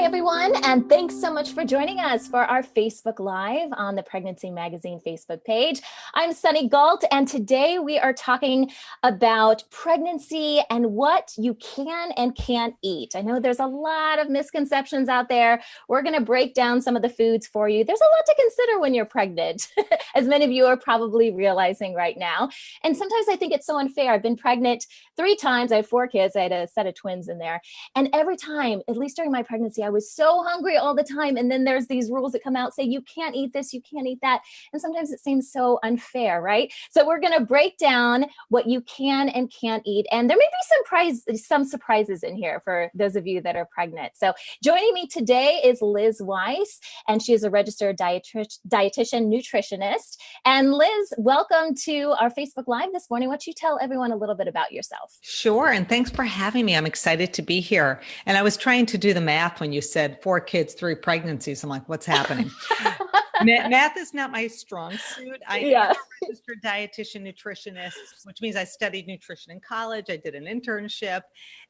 everyone, and thanks so much for joining us for our Facebook Live on the Pregnancy Magazine Facebook page. I'm Sunny Galt, and today we are talking about pregnancy and what you can and can't eat. I know there's a lot of misconceptions out there. We're going to break down some of the foods for you. There's a lot to consider when you're pregnant, as many of you are probably realizing right now. And sometimes I think it's so unfair. I've been pregnant 3 times. I have 4 kids. I had a set of twins in there. And every time, at least during my pregnancy, I was so hungry all the time. And then there's these rules that come out say, you can't eat this, you can't eat that. And sometimes it seems so unfair, right? So we're going to break down what you can and can't eat. And there may be some surprises in here for those of you that are pregnant. So joining me today is Liz Weiss, and she is a registered dietitian nutritionist. And Liz, welcome to our Facebook Live this morning. Why don't you tell everyone a little bit about yourself? Sure. And thanks for having me. I'm excited to be here. And I was trying to do the math when you said 4 kids, 3 pregnancies. I'm like, what's happening? Math is not my strong suit. I am a registered dietitian nutritionist, which means I studied nutrition in college. I did an internship,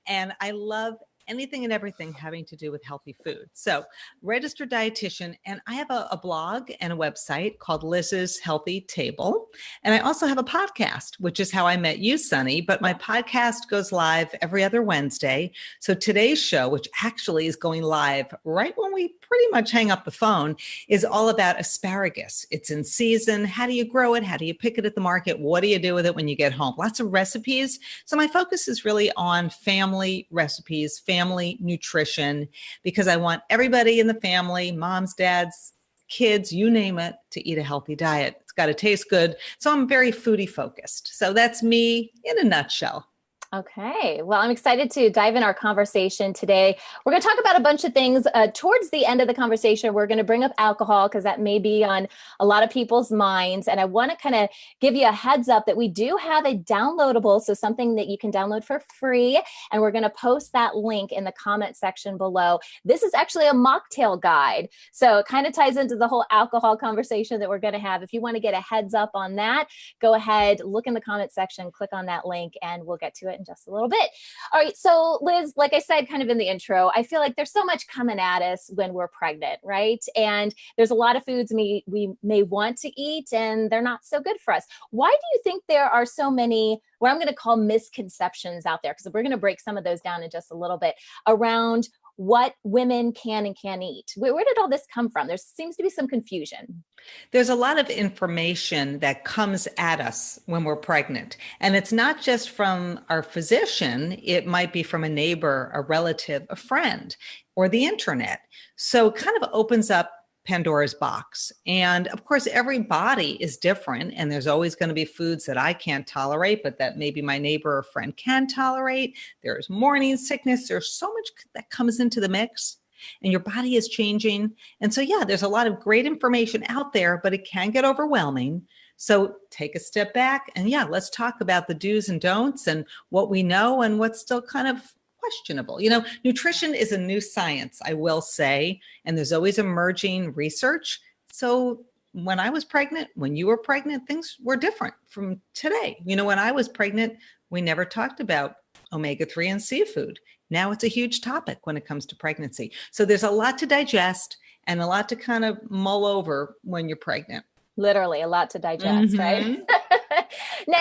and I love anything and everything having to do with healthy food. So registered dietitian, and I have a blog and a website called Liz's Healthy Table. And I also have a podcast, which is how I met you, Sunny, but my podcast goes live every other Wednesday. So today's show, which actually is going live right when we pretty much hang up the phone, is all about asparagus. It's in season. How do you grow it? How do you pick it at the market? What do you do with it when you get home? Lots of recipes. So my focus is really on family recipes, family nutrition, because I want everybody in the family, moms, dads, kids, you name it, to eat a healthy diet. It's got to taste good. So I'm very foodie focused. So that's me in a nutshell. Okay. Well, I'm excited to dive in our conversation today. We're going to talk about a bunch of things. Towards the end of the conversation, we're going to bring up alcohol because that may be on a lot of people's minds. And I want to kind of give you a heads up that we do have a downloadable, so something that you can download for free. And we're going to post that link in the comment section below. This is actually a mocktail guide. So it kind of ties into the whole alcohol conversation that we're going to have. If you want to get a heads up on that, go ahead, look in the comment section, click on that link, and we'll get to it in just a little bit. All right. So Liz, like I said, kind of in the intro, I feel like there's so much coming at us when we're pregnant, right? And there's a lot of foods we may want to eat and they're not so good for us. Why do you think there are so many, what I'm going to call misconceptions out there? Because we're going to break some of those down in just a little bit around what women can and can't eat. Where did all this come from? There seems to be some confusion. There's a lot of information that comes at us when we're pregnant. And it's not just from our physician. It might be from a neighbor, a relative, a friend, or the internet. So it kind of opens up Pandora's box. And of course, every body is different. And there's always going to be foods that I can't tolerate, but that maybe my neighbor or friend can tolerate. There's morning sickness. There's so much that comes into the mix. And your body is changing. And so, yeah, there's a lot of great information out there, but it can get overwhelming. So take a step back and let's talk about the do's and don'ts and what we know and what's still kind of questionable. You know, nutrition is a new science, I will say, and there's always emerging research. So when I was pregnant, when you were pregnant, things were different from today. You know, when I was pregnant, we never talked about omega-3 and seafood. Now it's a huge topic when it comes to pregnancy. So there's a lot to digest and a lot to kind of mull over when you're pregnant. Literally a lot to digest, right?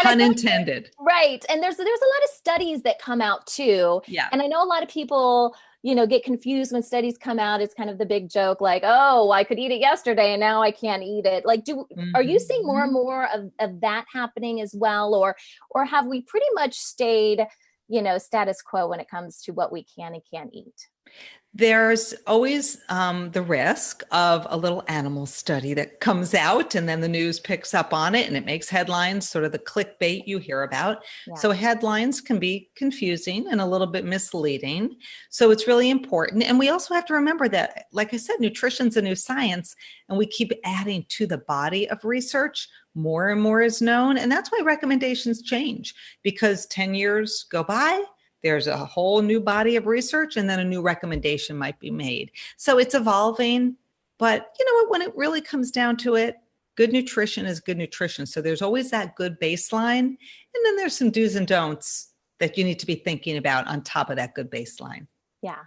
Pun intended. Right. And there's a lot of studies that come out too. Yeah. And I know a lot of people, get confused when studies come out. It's kind of the big joke, like, oh, I could eat it yesterday and now I can't eat it. Like, are you seeing more and more of that happening as well? Or have we pretty much stayed, status quo when it comes to what we can and can't eat? There's always the risk of a little animal study that comes out and then the news picks up on it and it makes headlines, sort of the clickbait you hear about. Yeah. So headlines can be confusing and a little bit misleading. So it's really important. And we also have to remember that, like I said, nutrition's a new science and we keep adding to the body of research. More and more is known. And that's why recommendations change, because 10 years go by. There's a whole new body of research and then a new recommendation might be made. So it's evolving, but you know what, when it really comes down to it, good nutrition is good nutrition. So there's always that good baseline. And then there's some do's and don'ts that you need to be thinking about on top of that good baseline. Yeah.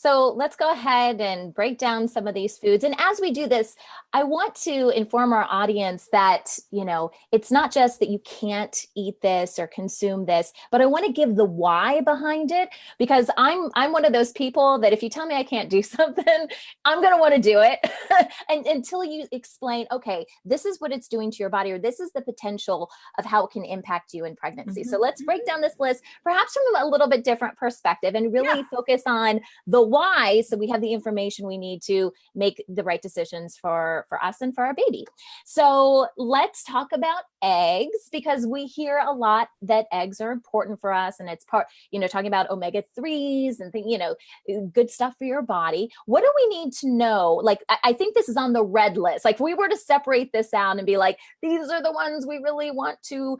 So let's go ahead and break down some of these foods. And as we do this, I want to inform our audience that, it's not just that you can't eat this or consume this, but I want to give the why behind it, because I'm one of those people that if you tell me I can't do something, I'm going to want to do it. And until you explain, okay, this is what it's doing to your body, or this is the potential of how it can impact you in pregnancy. So let's break down this list, perhaps from a little bit different perspective, and really focus on the why, so we have the information we need to make the right decisions for us and for our baby. So let's talk about eggs, because we hear a lot that eggs are important for us, and it's part, talking about omega-3s and good stuff for your body. What do we need to know? Like, I think this is on the red list. Like, if we were to separate this out and be like, these are the ones we really want to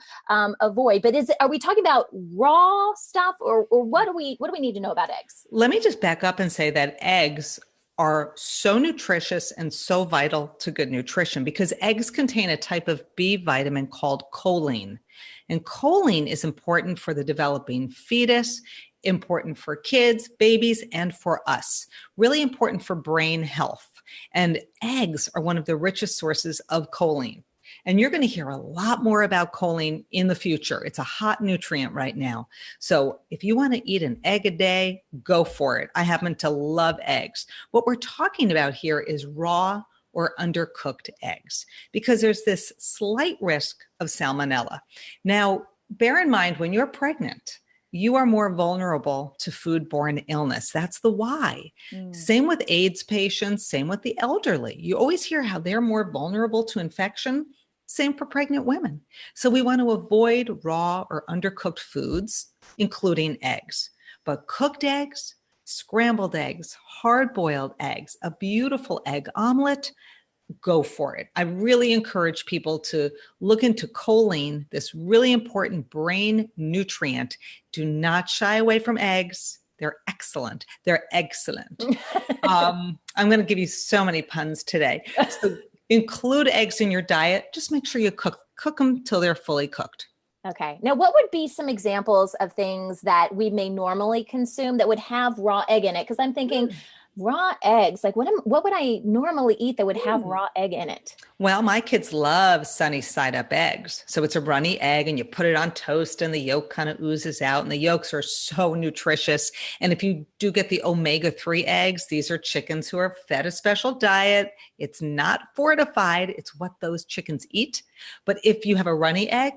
avoid, but are we talking about raw stuff, or what do we need to know about eggs? Let me just back up and say that eggs are so nutritious and so vital to good nutrition because eggs contain a type of B vitamin called choline. And choline is important for the developing fetus, important for kids, babies, and for us. Really important for brain health. And eggs are one of the richest sources of choline. And you're going to hear a lot more about choline in the future. It's a hot nutrient right now. So if you want to eat an egg a day, go for it. I happen to love eggs. What we're talking about here is raw or undercooked eggs, because there's this slight risk of salmonella. Now, bear in mind, when you're pregnant, you are more vulnerable to foodborne illness. That's the why. Same with AIDS patients, same with the elderly. You always hear how they're more vulnerable to infection. Same for pregnant women. So we want to avoid raw or undercooked foods, including eggs. But cooked eggs, scrambled eggs, hard-boiled eggs, a beautiful egg omelet, go for it. I really encourage people to look into choline, this really important brain nutrient. Do not shy away from eggs. They're excellent. They're excellent. I'm going to give you so many puns today. So include eggs in your diet. Just make sure you cook them till they're fully cooked. Okay. Now, what would be some examples of things that we may normally consume that would have raw egg in it? Because I'm thinking raw eggs, like what would I normally eat that would have raw egg in it? Well, my kids love sunny side up eggs. So it's a runny egg and you put it on toast and the yolk kind of oozes out, and the yolks are so nutritious. And if you do get the omega-3 eggs, these are chickens who are fed a special diet. It's not fortified. It's what those chickens eat. But if you have a runny egg,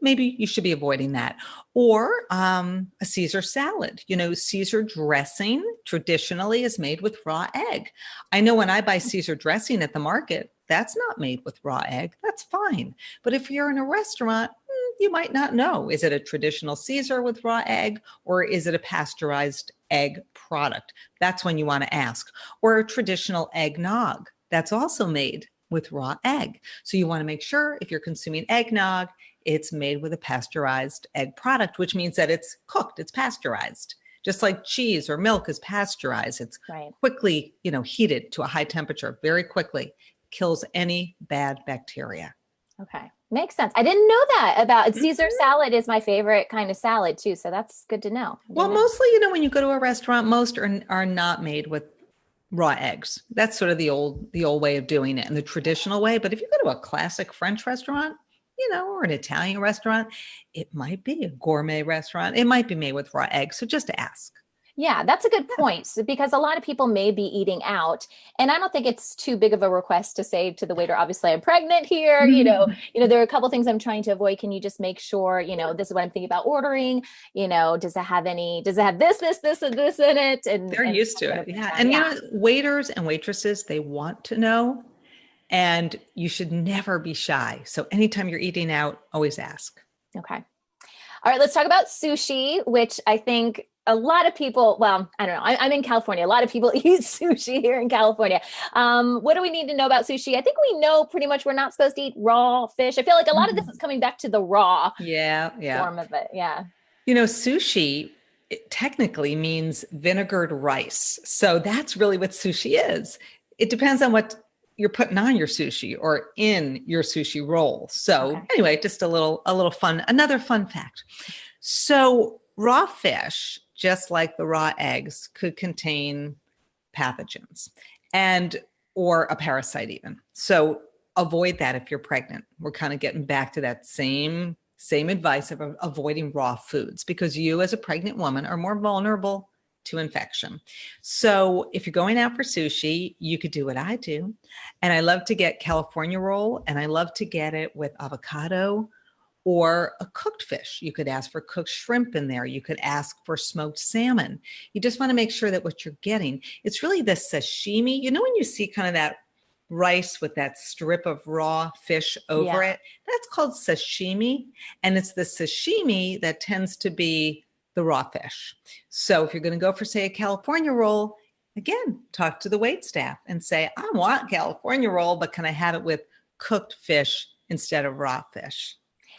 maybe you should be avoiding that. Or a Caesar salad. Caesar dressing traditionally is made with raw egg. I know when I buy Caesar dressing at the market, that's not made with raw egg. That's fine. But if you're in a restaurant, you might not know. Is it a traditional Caesar with raw egg, or is it a pasteurized egg product? That's when you want to ask. Or a traditional eggnog. That's also made with raw egg. So you want to make sure if you're consuming eggnog, it's made with a pasteurized egg product, which means that it's cooked, it's pasteurized. Just like cheese or milk is pasteurized. It's quickly, heated to a high temperature very quickly, kills any bad bacteria. Okay. Makes sense. I didn't know that about Caesar salad is my favorite kind of salad too. So that's good to know. Well, mostly, when you go to a restaurant, most are not made with raw eggs. That's sort of the old way of doing it and the traditional way. But if you go to a classic French restaurant, or an Italian restaurant, it might be a gourmet restaurant. It might be made with raw eggs. So just ask. Yeah, that's a good point, because a lot of people may be eating out, and I don't think it's too big of a request to say to the waiter, obviously I'm pregnant here, there are a couple things I'm trying to avoid. Can you just make sure, this is what I'm thinking about ordering, does it have this, and this in it? And they're used to it. Yeah. And waiters and waitresses, they want to know, and you should never be shy. So anytime you're eating out, always ask. Okay. All right, let's talk about sushi, which I think a lot of people, well, I don't know. I'm in California. A lot of people eat sushi here in California. What do we need to know about sushi? I think we know pretty much we're not supposed to eat raw fish. I feel like a lot of this is coming back to the raw form of it. Yeah. Sushi, it technically means vinegared rice. So that's really what sushi is. It depends on what you're putting on your sushi or in your sushi roll. So anyway, just a little fun, another fun fact. So raw fish, just like the raw eggs, could contain pathogens or a parasite even. So avoid that if you're pregnant. We're kind of getting back to that same advice of avoiding raw foods, because you as a pregnant woman are more vulnerable to infection. So if you're going out for sushi, you could do what I do. And I love to get California roll, and I love to get it with avocado or a cooked fish. You could ask for cooked shrimp in there. You could ask for smoked salmon. You just want to make sure that what you're getting, it's really the sashimi. You know, when you see kind of that rice with that strip of raw fish over it, that's called sashimi. And it's the sashimi that tends to be the raw fish. So if you're going to go for, say, a California roll, again, talk to the wait staff and say, I want California roll, but can I have it with cooked fish instead of raw fish?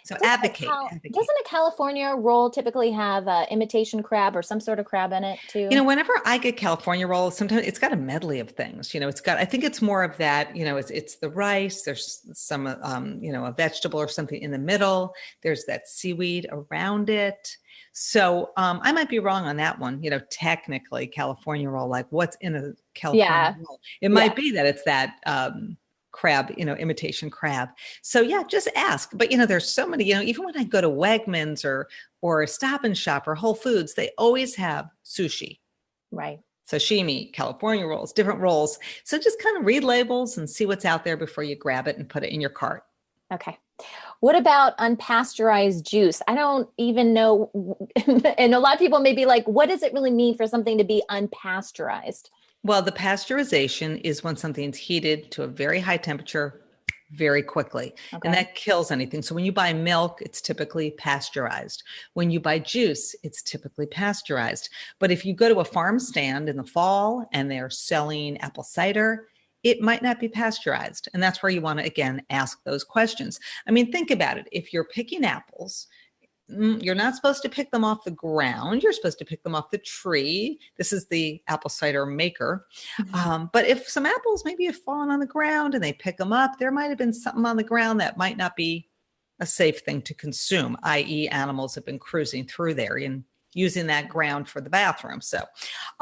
So advocate. Doesn't a California roll typically have imitation crab or some sort of crab in it too? You know, whenever I get California rolls, sometimes it's got a medley of things. You know, I think it's more of that, you know, it's the rice, there's some, you know, a vegetable or something in the middle. There's that seaweed around it. So I might be wrong on that one. You know, technically California roll, like what's in a California roll? It might be that it's that, crab, you know, imitation crab. So yeah, just ask. But, you know, there's so many, you know, even when I go to Wegmans or Stop and Shop or Whole Foods, they always have sushi. Right. Sashimi, California rolls, different rolls. So just kind of read labels and see what's out there before you grab it and put it in your cart. Okay. What about unpasteurized juice? I don't even know. And a lot of people may be like, what does it really mean for something to be unpasteurized? Well, the pasteurization is when something's heated to a very high temperature very quickly, and that kills anything. So when you buy milk, it's typically pasteurized. When you buy juice, it's typically pasteurized. But if you go to a farm stand in the fall and they're selling apple cider, it might not be pasteurized. And that's where you want to, again, ask those questions. I mean, think about it. If you're picking apples, you're not supposed to pick them off the ground. You're supposed to pick them off the tree. This is the apple cider maker. But if some apples maybe have fallen on the ground and they pick them up, there might have been something on the ground that might not be a safe thing to consume, i.e. animals have been cruising through there and using that ground for the bathroom. So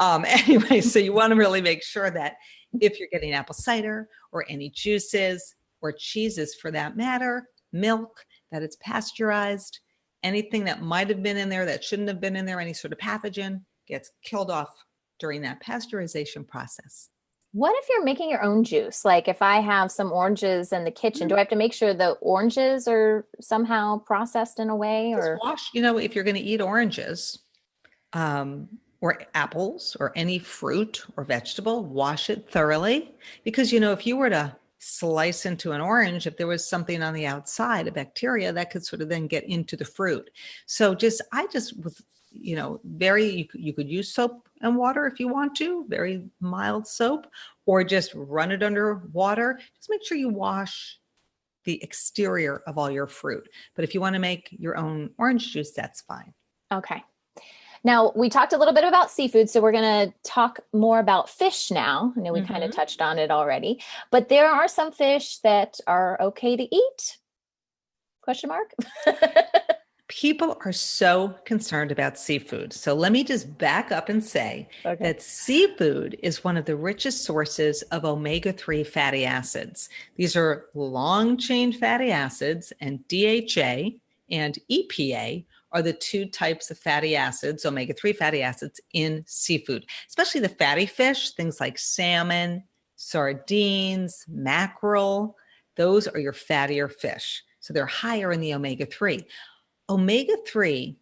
anyway, so you want to really make sure that if you're getting apple cider or any juices or cheeses for that matter, milk, that it's pasteurized. Anything that might have been in there that shouldn't have been in there, any sort of pathogen, gets killed off during that pasteurization process. What if you're making your own juice? Like if I have some oranges in the kitchen, do I have to make sure the oranges are somehow processed in a way? Or wash, you know, if you're going to eat oranges or apples or any fruit or vegetable, wash it thoroughly. Because, you know, if you were to slice into an orange, if there was something on the outside, a bacteria that could sort of then get into the fruit. So I just was, you know, you could use soap and water if you want to, very mild soap, or just run it under water. Just make sure you wash the exterior of all your fruit. But if you want to make your own orange juice, that's fine. Okay. Now, we talked a little bit about seafood, so we're going to talk more about fish now. I know we kind of touched on it already, but there are some fish that are okay to eat? Question mark? People are so concerned about seafood. So let me just back up and say that seafood is one of the richest sources of omega-3 fatty acids. These are long-chain fatty acids, and DHA and EPA are the two types of fatty acids, omega-3 fatty acids in seafood, especially the fatty fish, things like salmon, sardines, mackerel. Those are your fattier fish. So they're higher in the omega-3. Omega-3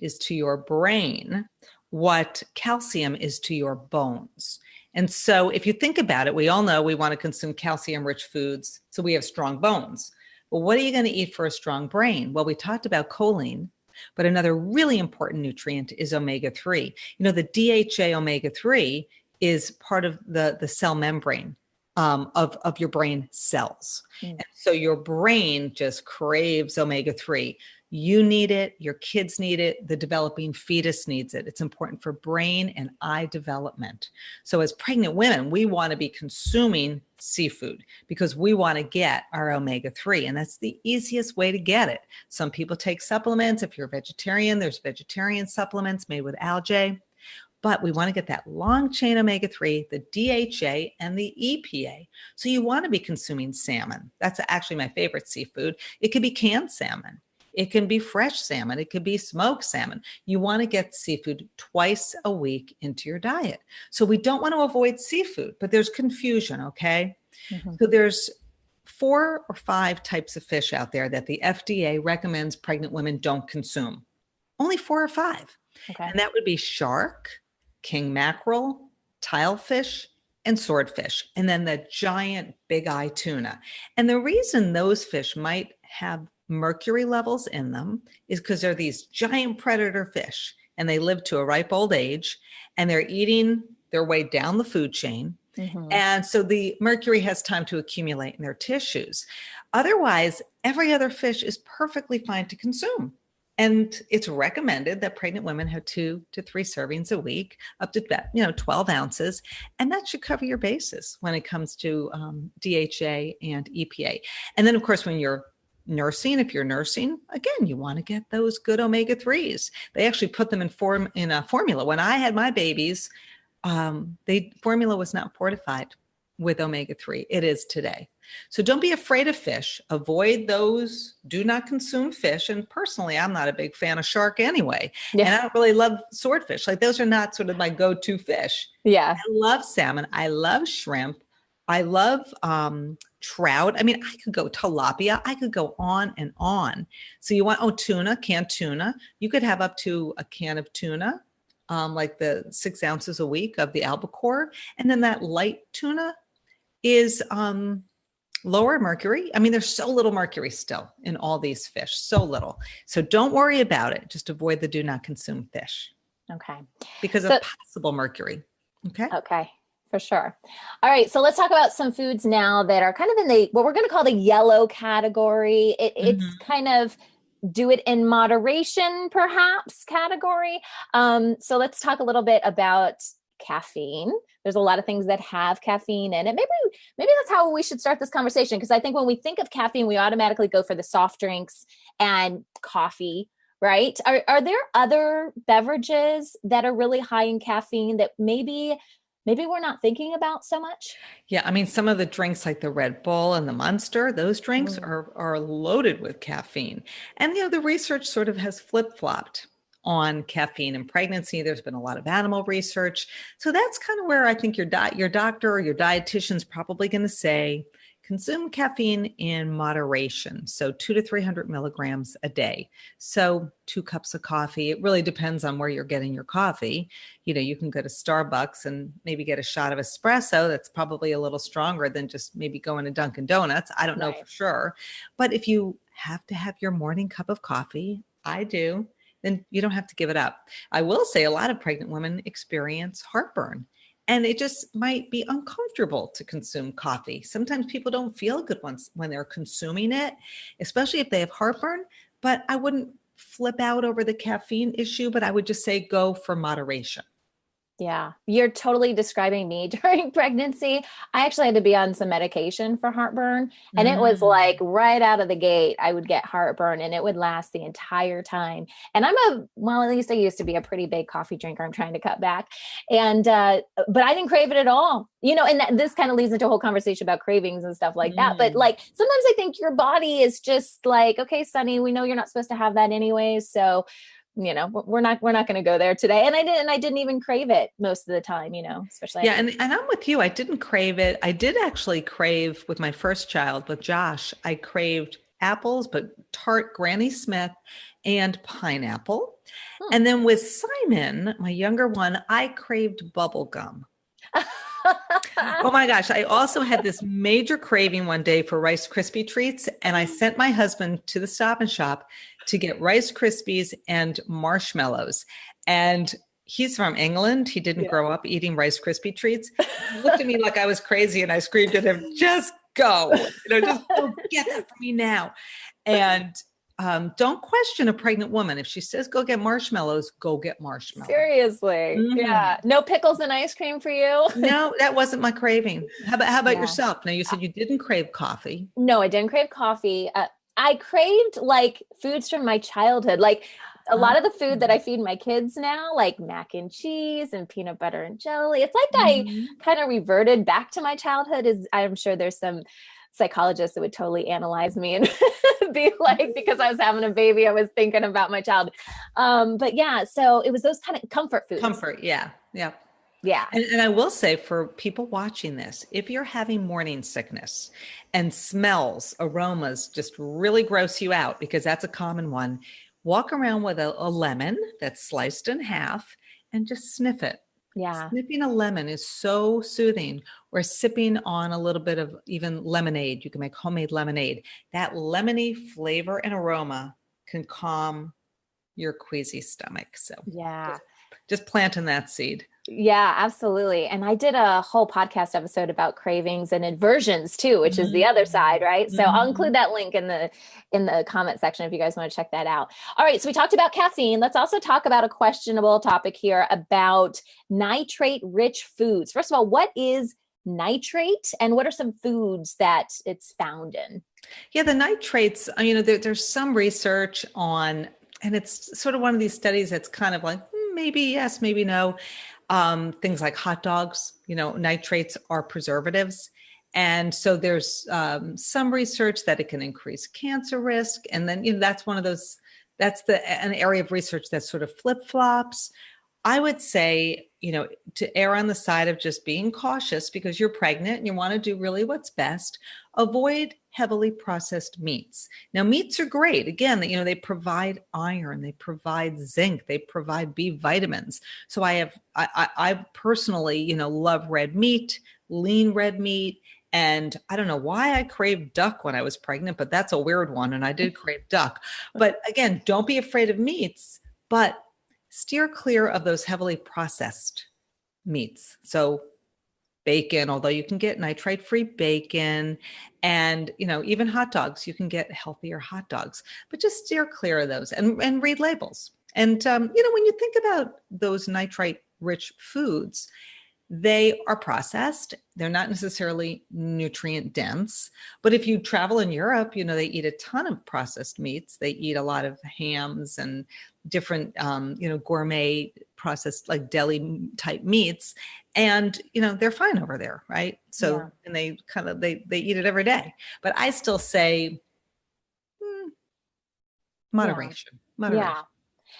is to your brain what calcium is to your bones. And so if you think about it, we all know we want to consume calcium-rich foods so we have strong bones. Well, what are you going to eat for a strong brain? Well, we talked about choline, but another really important nutrient is omega-3. You know, the DHA omega-3 is part of the cell membrane of your brain cells. And so your brain just craves omega-3. You need it. Your kids need it. The developing fetus needs it. It's important for brain and eye development. So as pregnant women, we want to be consuming seafood because we want to get our omega-3, and that's the easiest way to get it. Some people take supplements. If you're a vegetarian, there's vegetarian supplements made with algae. But we want to get that long chain omega-3, the DHA, and the EPA. So you want to be consuming salmon. That's actually my favorite seafood. It could be canned salmon. It can be fresh salmon. It could be smoked salmon. You want to get seafood twice a week into your diet. So we don't want to avoid seafood, but there's confusion, okay? Mm-hmm. So there's 4 or 5 types of fish out there that the FDA recommends pregnant women don't consume. Only 4 or 5. Okay. And that would be shark, king mackerel, tilefish, and swordfish, and then the giant big eye tuna. And the reason those fish might have mercury levels in them is because they're these giant predator fish, and they live to a ripe old age, and they're eating their way down the food chain. Mm-hmm. And so the mercury has time to accumulate in their tissues. Otherwise, every other fish is perfectly fine to consume. And it's recommended that pregnant women have 2 to 3 servings a week, up to 12 ounces. And that should cover your bases when it comes to DHA and EPA. And then, of course, when you're nursing, if you're nursing, again, you want to get those good omega-3s. They actually put them in a formula. When I had my babies, formula was not fortified with omega-3. It is today. So don't be afraid of fish. Avoid those. Do not consume fish. And personally, I'm not a big fan of shark anyway. Yeah. And I don't really love swordfish. Like those are not sort of my go-to fish. Yeah. I love salmon. I love shrimp. I love trout. I mean, I could go tilapia. I could go on and on. So you want, tuna, canned tuna. You could have up to a can of tuna, like the 6 ounces a week of the albacore. And then that light tuna is lower mercury. I mean, there's so little mercury still in all these fish, so little. So don't worry about it. Just avoid the do not consume fish. Okay. Because of possible mercury. Okay. Okay. For sure. All right. So let's talk about some foods now that are kind of in what we're going to call the yellow category. It's kind of do it in moderation, perhaps category. So let's talk a little bit about caffeine. There's a lot of things that have caffeine in it. Maybe that's how we should start this conversation. Because I think when we think of caffeine, we automatically go for the soft drinks and coffee, right? Are there other beverages that are really high in caffeine that maybe we're not thinking about so much? Yeah. I mean, some of the drinks like the Red Bull and the Monster, those drinks are loaded with caffeine. And, the research sort of has flip-flopped on caffeine and pregnancy. There's been a lot of animal research. So that's kind of where I think your doctor or your dietitian is probably going to say, consume caffeine in moderation. So 200 to 300 milligrams a day. So 2 cups of coffee. It really depends on where you're getting your coffee. You can go to Starbucks and maybe get a shot of espresso. That's probably a little stronger than just maybe going to Dunkin' Donuts. I don't know for sure. But if you have to have your morning cup of coffee, I do, then you don't have to give it up. I will say a lot of pregnant women experience heartburn. And it just might be uncomfortable to consume coffee. Sometimes people don't feel good when they're consuming it, especially if they have heartburn. But I wouldn't flip out over the caffeine issue, but I would just say go for moderation. Yeah, you're totally describing me during pregnancy. I actually had to be on some medication for heartburn. And it was like right out of the gate, I would get heartburn and it would last the entire time. And at least I used to be a pretty big coffee drinker. I'm trying to cut back. And, but I didn't crave it at all. And this kind of leads into a whole conversation about cravings and stuff like that. But like, sometimes I think your body is just like, okay, Sunny, we know you're not supposed to have that anyway. So we're not going to go there today. And I didn't even crave it most of the time, especially. Yeah. And I'm with you. I didn't crave it. I did actually crave with my first child, with Josh, I craved apples, but tart Granny Smith and pineapple. And then with Simon, my younger one, I craved bubble gum. Oh my gosh. I also had this major craving one day for Rice Krispie treats. And I sent my husband to the Stop and Shop to get Rice Krispies and marshmallows. And he's from England. He didn't grow up eating Rice Krispie treats. He looked at me like I was crazy and I screamed at him, just go, just go get that for me now. And don't question a pregnant woman. If she says, go get marshmallows, go get marshmallows. Seriously. Yeah. No pickles and ice cream for you? No, that wasn't my craving. How about Yeah. yourself? Now, you said you didn't crave coffee. No, I didn't crave coffee. I craved like foods from my childhood. Like a lot of the food that I feed my kids now, like mac and cheese and peanut butter and jelly. It's like I kind of reverted back to my childhood. I'm sure there's some psychologists that would totally analyze me and be like, because I was having a baby, I was thinking about my child. But yeah, so it was those kind of comfort foods. Comfort, yeah. Yeah. Yeah. And I will say, for people watching this, if you're having morning sickness and smells, aromas just really gross you out, because that's a common one, walk around with a lemon that's sliced in half and just sniff it. Yeah. Sniffing a lemon is so soothing, or sipping on a little bit of even lemonade. You can make homemade lemonade. That lemony flavor and aroma can calm your queasy stomach. So yeah. Just planting that seed. Yeah, absolutely. And I did a whole podcast episode about cravings and aversions too, which is the other side, right? So I'll include that link in the comment section if you guys want to check that out. All right, so we talked about caffeine. Let's also talk about a questionable topic here about nitrate-rich foods. First of all, what is nitrate and what are some foods that it's found in? Yeah, the nitrates, there's some research on, and it's sort of one of these studies that's kind of like, maybe yes, maybe no. Things like hot dogs, nitrates are preservatives. And so there's some research that it can increase cancer risk. And then, that's one of those, an area of research that sort of flip-flops. I would say, to err on the side of just being cautious, because you're pregnant and you want to do really what's best. Avoid heavily processed meats. Now, meats are great. Again, they provide iron, they provide zinc, they provide B vitamins. So I personally, love red meat, lean red meat. And I don't know why I craved duck when I was pregnant, but that's a weird one. And I did crave duck. But again, don't be afraid of meats, but steer clear of those heavily processed meats. So bacon, although you can get nitrate-free bacon, and even hot dogs, you can get healthier hot dogs, but just steer clear of those and read labels. And when you think about those nitrate-rich foods, they are processed. They're not necessarily nutrient dense, but if you travel in Europe, they eat a ton of processed meats. They eat a lot of hams and different, gourmet processed, like deli type meats. And, they're fine over there. Right. So, yeah. And they eat it every day, but I still say moderation. Yeah.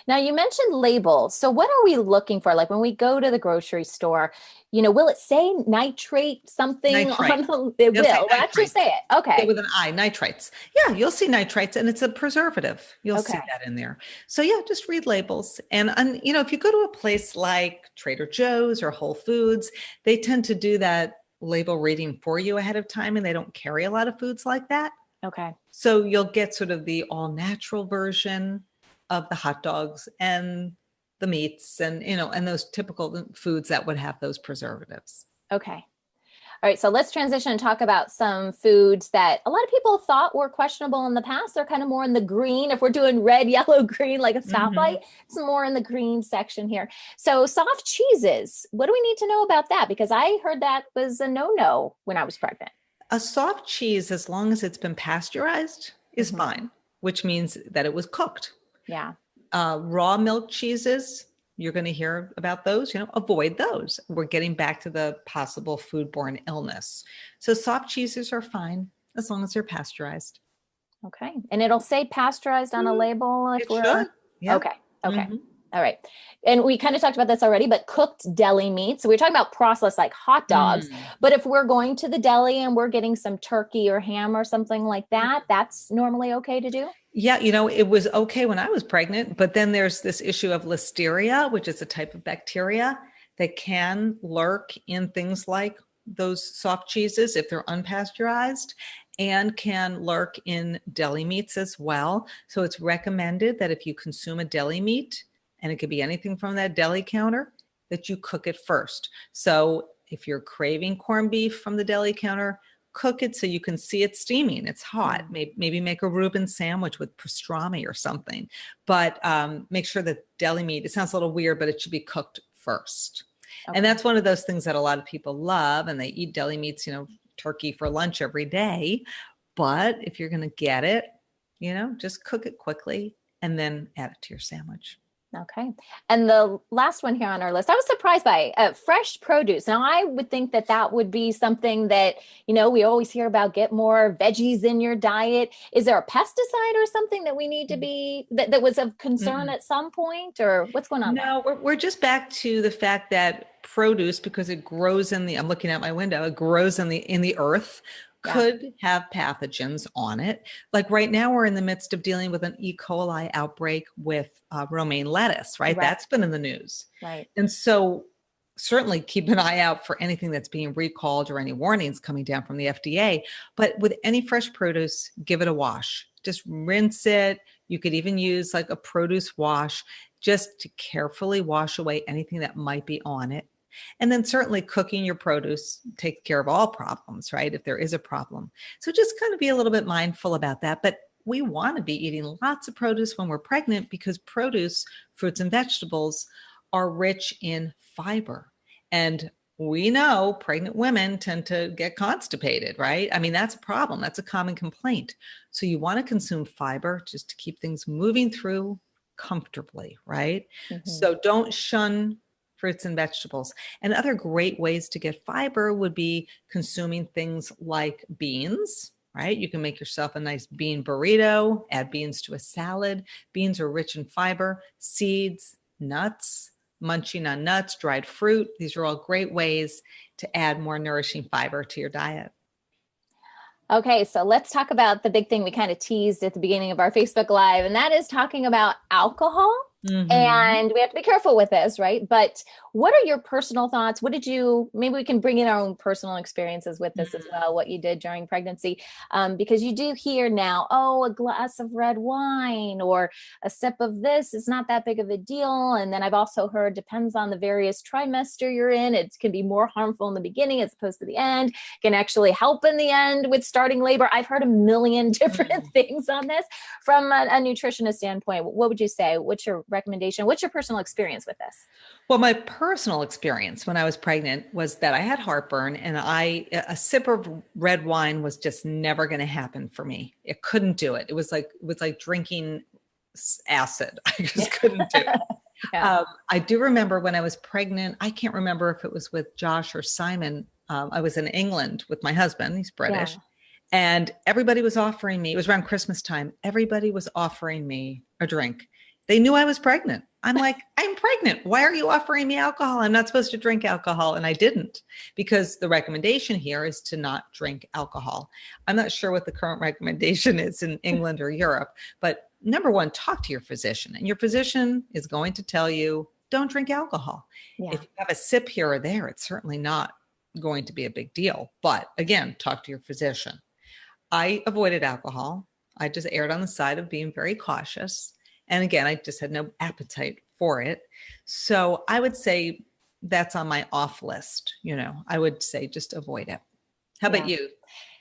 Now you mentioned labels. So what are we looking for? Like when we go to the grocery store, will it say nitrate something nitrate. On the, it will actually say it. Okay. With an I, nitrates. Yeah. You'll see nitrates, and it's a preservative. You'll see that in there. So yeah, just read labels. And if you go to a place like Trader Joe's or Whole Foods, they tend to do that label reading for you ahead of time, and they don't carry a lot of foods like that. Okay. So you'll get sort of the all natural version of the hot dogs and the meats and, and those typical foods that would have those preservatives. Okay. All right. So let's transition and talk about some foods that a lot of people thought were questionable in the past. They're kind of more in the green. If we're doing red, yellow, green, like a stoplight, it's more in the green section here. So soft cheeses, what do we need to know about that? Because I heard that was a no-no when I was pregnant. A soft cheese, as long as it's been pasteurized, is fine, which means that it was cooked. Yeah. Raw milk cheeses, you're going to hear about those, avoid those. We're getting back to the possible foodborne illness. So soft cheeses are fine as long as they're pasteurized. Okay. And it'll say pasteurized on a label if we're should. Yeah. Okay. All right. And we kind of talked about this already, but cooked deli meat. So we're talking about processed like hot dogs. But if we're going to the deli and we're getting some turkey or ham or something like that, that's normally okay to do? Yeah. It was okay when I was pregnant, but then there's this issue of listeria, which is a type of bacteria that can lurk in things like those soft cheeses if they're unpasteurized, and can lurk in deli meats as well. So it's recommended that if you consume a deli meat, and it could be anything from that deli counter, that you cook it first. So if you're craving corned beef from the deli counter, cook it so you can see it steaming. It's hot. Maybe make a Reuben sandwich with pastrami or something. But make sure that deli meat, it sounds a little weird, but it should be cooked first. Okay. And that's one of those things that a lot of people love, and they eat deli meats, turkey for lunch every day. But if you're going to get it, just cook it quickly and then add it to your sandwich. Okay. And the last one here on our list, I was surprised by fresh produce. Now, I would think that would be something that, we always hear about, get more veggies in your diet. Is there a pesticide or something that we need to be, that was of concern at some point, or what's going on? No, we're just back to the fact that produce, because it grows I'm looking out my window, it grows in the earth, could have pathogens on it. Like right now, we're in the midst of dealing with an E. coli outbreak with romaine lettuce, right? That's been in the news. Right. And so certainly keep an eye out for anything that's being recalled or any warnings coming down from the FDA. But with any fresh produce, give it a wash. Just rinse it. You could even use like a produce wash just to carefully wash away anything that might be on it. And then certainly cooking your produce takes care of all problems, right? If there is a problem. So just kind of be a little bit mindful about that. But we want to be eating lots of produce when we're pregnant, because produce, fruits and vegetables, are rich in fiber. And we know pregnant women tend to get constipated, right? I mean, that's a problem. That's a common complaint. So you want to consume fiber just to keep things moving through comfortably, right? So don't shun fruits and vegetables. And other great ways to get fiber would be consuming things like beans, right? You can make yourself a nice bean burrito, add beans to a salad. Beans are rich in fiber, seeds, nuts, munching on nuts, dried fruit. These are all great ways to add more nourishing fiber to your diet. Okay, so let's talk about the big thing we kind of teased at the beginning of our Facebook Live, and that is talking about alcohol. And we have to be careful with this, right? But what are your personal thoughts? Maybe we can bring in our own personal experiences with this as well, what you did during pregnancy, because you do hear now, a glass of red wine or a sip of this is not that big of a deal. And then I've also heard, depends on the various trimester you're in, it can be more harmful in the beginning as opposed to the end, can actually help in the end with starting labor. I've heard a million different things on this. From a nutritionist standpoint, what would you say? What's your recommendation? What's your personal experience with this? Well, my personal experience when I was pregnant was that I had heartburn, and a sip of red wine was just never going to happen for me. It couldn't do it. It was like drinking acid. I just couldn't do it. I do remember when I was pregnant, I can't remember if it was with Josh or Simon. I was in England with my husband. He's British. And everybody was offering me, it was around Christmas time, everybody was offering me a drink. They knew I was pregnant. I'm like, I'm pregnant. Why are you offering me alcohol? I'm not supposed to drink alcohol. And I didn't, because the recommendation here is to not drink alcohol. I'm not sure what the current recommendation is in England or Europe, but number one, talk to your physician. And your physician is going to tell you, don't drink alcohol. If you have a sip here or there, it's certainly not going to be a big deal. But again, talk to your physician. I avoided alcohol. I just erred on the side of being very cautious. And again, I just had no appetite for it. So I would say that's on my off list. I would say just avoid it. How about you?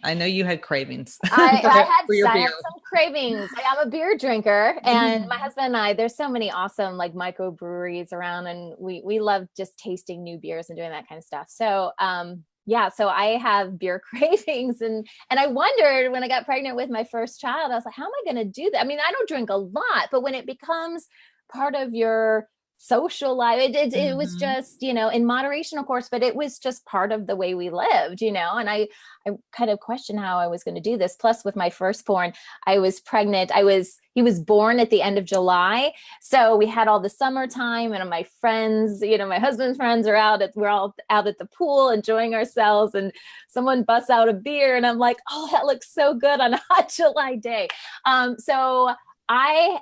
I know you had cravings. I had some cravings. I'm a beer drinker, and my husband and I, there's so many awesome like microbreweries around, and we love just tasting new beers and doing that kind of stuff. So, so I have beer cravings, and I wondered when I got pregnant with my first child, I was like, how am I going to do that? I mean, I don't drink a lot, but when it becomes part of your social life, it was just, in moderation, of course, but it was just part of the way we lived, and I kind of questioned how I was going to do this. Plus with my firstborn, I was pregnant. He was born at the end of July. So we had all the summertime, and my friends, my husband's friends we're all out at the pool enjoying ourselves, and someone busts out a beer and I'm like, oh, that looks so good on a hot July day. So I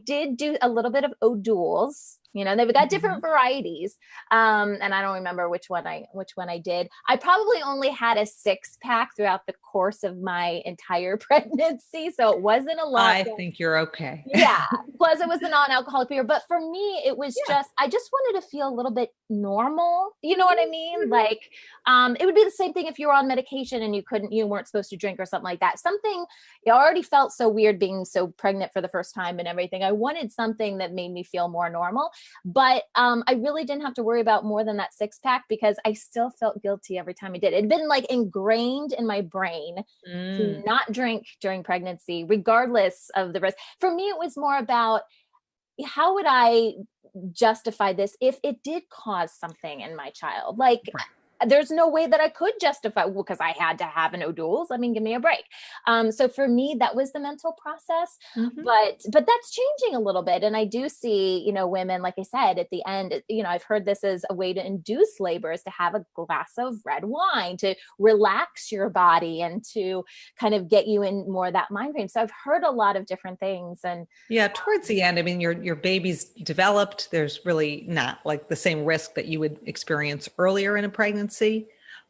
did do a little bit of O'Doul's They've got different varieties. And I don't remember which one I did. I probably only had a 6-pack throughout the course of my entire pregnancy. So it wasn't a lot. I think you're okay. Yeah. Plus it was the non-alcoholic beer. But for me, it was I just wanted to feel a little bit normal. You know what I mean? Like, it would be the same thing if you were on medication and you weren't supposed to drink or something like that. Something, it already felt so weird being so pregnant for the first time and everything. I wanted something that made me feel more normal. But I really didn't have to worry about more than that 6-pack because I still felt guilty every time I did. It had been like ingrained in my brain to not drink during pregnancy, regardless of the risk. For me, it was more about how would I justify this if it did cause something in my child? Like, there's no way that I could justify, because I had to have no duals. I mean, give me a break. So for me, that was the mental process, but that's changing a little bit. And I do see, women, like I said, at the end, I've heard this as a way to induce labor is to have a glass of red wine to relax your body and to kind of get you in more of that mind frame. So I've heard a lot of different things. And towards the end, I mean, your baby's developed. There's really not like the same risk that you would experience earlier in a pregnancy.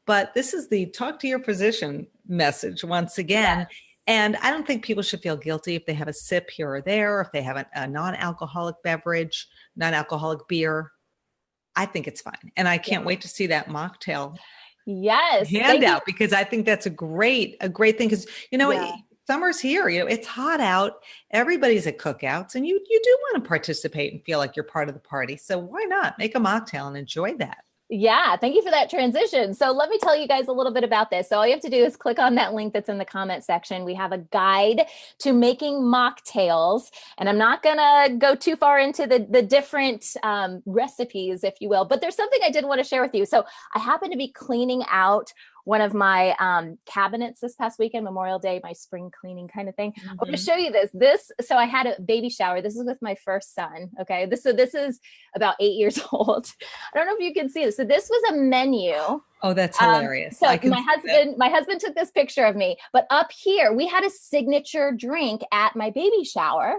But this is the talk to your physician message once again. Yes. And I don't think people should feel guilty if they have a sip here or there, or if they have a non-alcoholic beverage, non-alcoholic beer. I think it's fine. And I can't wait to see that mocktail handout, because I think that's a great thing. Because, summer's here, it's hot out. Everybody's at cookouts, and you do want to participate and feel like you're part of the party. So why not make a mocktail and enjoy that? Yeah, thank you for that transition. So let me tell you guys a little bit about this. So all you have to do is click on that link that's in the comment section. We have a guide to making mocktails, and I'm not going to go too far into the different recipes, if you will, but there's something I did want to share with you. So I happen to be cleaning out one of my cabinets this past weekend, Memorial Day, my spring cleaning kind of thing. I'm going to show you this. So I had a baby shower. This is with my first son. Okay. This is about 8 years old. I don't know if you can see this. So this was a menu. Oh, that's hilarious. So my husband took this picture of me, but up here we had a signature drink at my baby shower,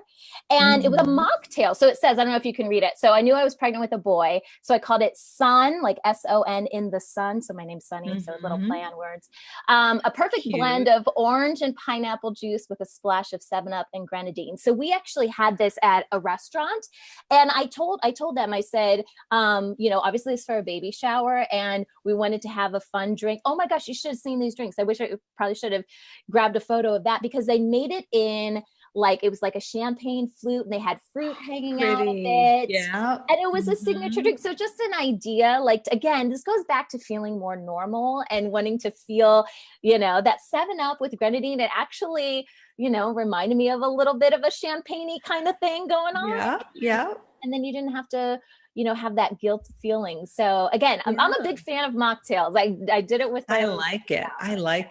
and it was a mocktail. So it says, I don't know if you can read it. So I knew I was pregnant with a boy. So I called it Sun, like SON, in the sun. So my name's Sunny. So a little play on words. A perfect blend of orange and pineapple juice with a splash of 7-Up and grenadine. So we actually had this at a restaurant, and I told them, I said, obviously it's for a baby shower, and we wanted to have a fun drink. Oh my gosh, you should have seen these drinks. I wish I probably should have grabbed a photo of that, because they made it in it was like a champagne flute, and they had fruit hanging out of it. Yeah. And it was a signature drink. So just an idea, again, this goes back to feeling more normal and wanting to feel, that 7-Up with grenadine. It actually, reminded me of a little bit of a champagne-y kind of thing going on. Yeah. Yeah. And then you didn't have to, have that guilt feeling. So again, I'm a big fan of mocktails. I did it with my I like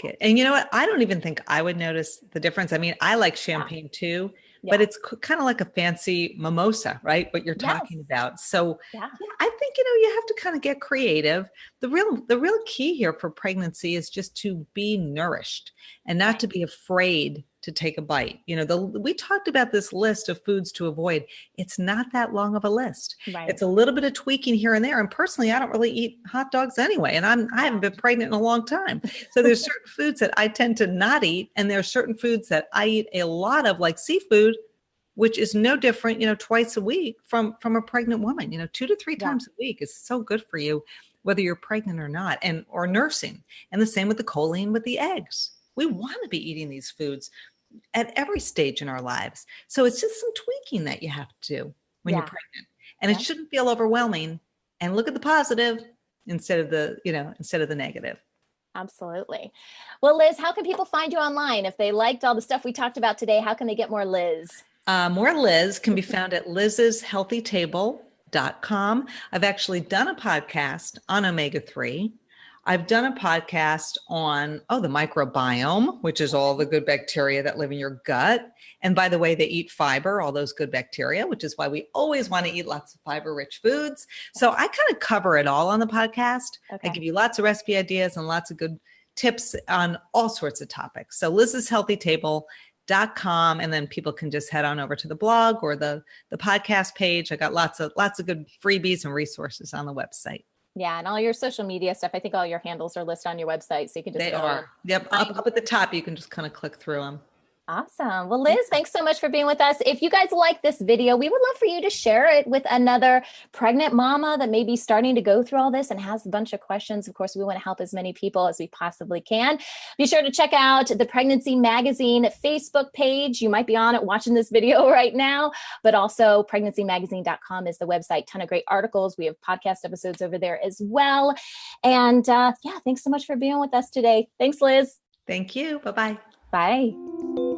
it. And you know what? I don't even think I would notice the difference. I mean, I like champagne too, but it's kind of like a fancy mimosa, right? What you're talking about. So I think, you have to kind of get creative. The real key here for pregnancy is just to be nourished and not to be afraid to take a bite. We talked about this list of foods to avoid. It's not that long of a list. Right. It's a little bit of tweaking here and there. And personally, I don't really eat hot dogs anyway. And I haven't been pregnant in a long time. So there's certain foods that I tend to not eat. And there are certain foods that I eat a lot of, like seafood, which is no different, twice a week from a pregnant woman. 2 to 3 times a week is so good for you, whether you're pregnant or not, or nursing. And the same with the choline, with the eggs. We want to be eating these foods at every stage in our lives. So it's just some tweaking that you have to do when you're pregnant. And it shouldn't feel overwhelming. And look at the positive instead of the negative. Absolutely. Well, Liz, how can people find you online? If they liked all the stuff we talked about today, how can they get more Liz? More Liz can be found at liz'shealthytable.com. I've actually done a podcast on omega-3. I've done a podcast on, the microbiome, which is all the good bacteria that live in your gut. And by the way, they eat fiber, all those good bacteria, which is why we always want to eat lots of fiber-rich foods. So I kind of cover it all on the podcast. Okay. I give you lots of recipe ideas and lots of good tips on all sorts of topics. So liz'shealthytable.com. uncontrollable.com. And then people can just head on over to the blog or the podcast page. I got lots of good freebies and resources on the website. Yeah, and all your social media stuff. I think all your handles are listed on your website, so you can just They are. Yep. Up at the top, you can just kind of click through them. Awesome. Well, Liz, thanks so much for being with us. If you guys like this video, we would love for you to share it with another pregnant mama that may be starting to go through all this and has a bunch of questions. Of course, we want to help as many people as we possibly can. Be sure to check out the Pregnancy Magazine Facebook page. You might be on it watching this video right now, but also pregnancy-magazine.com is the website. Ton of great articles. We have podcast episodes over there as well. And thanks so much for being with us today. Thanks, Liz. Thank you. Bye-bye. Bye.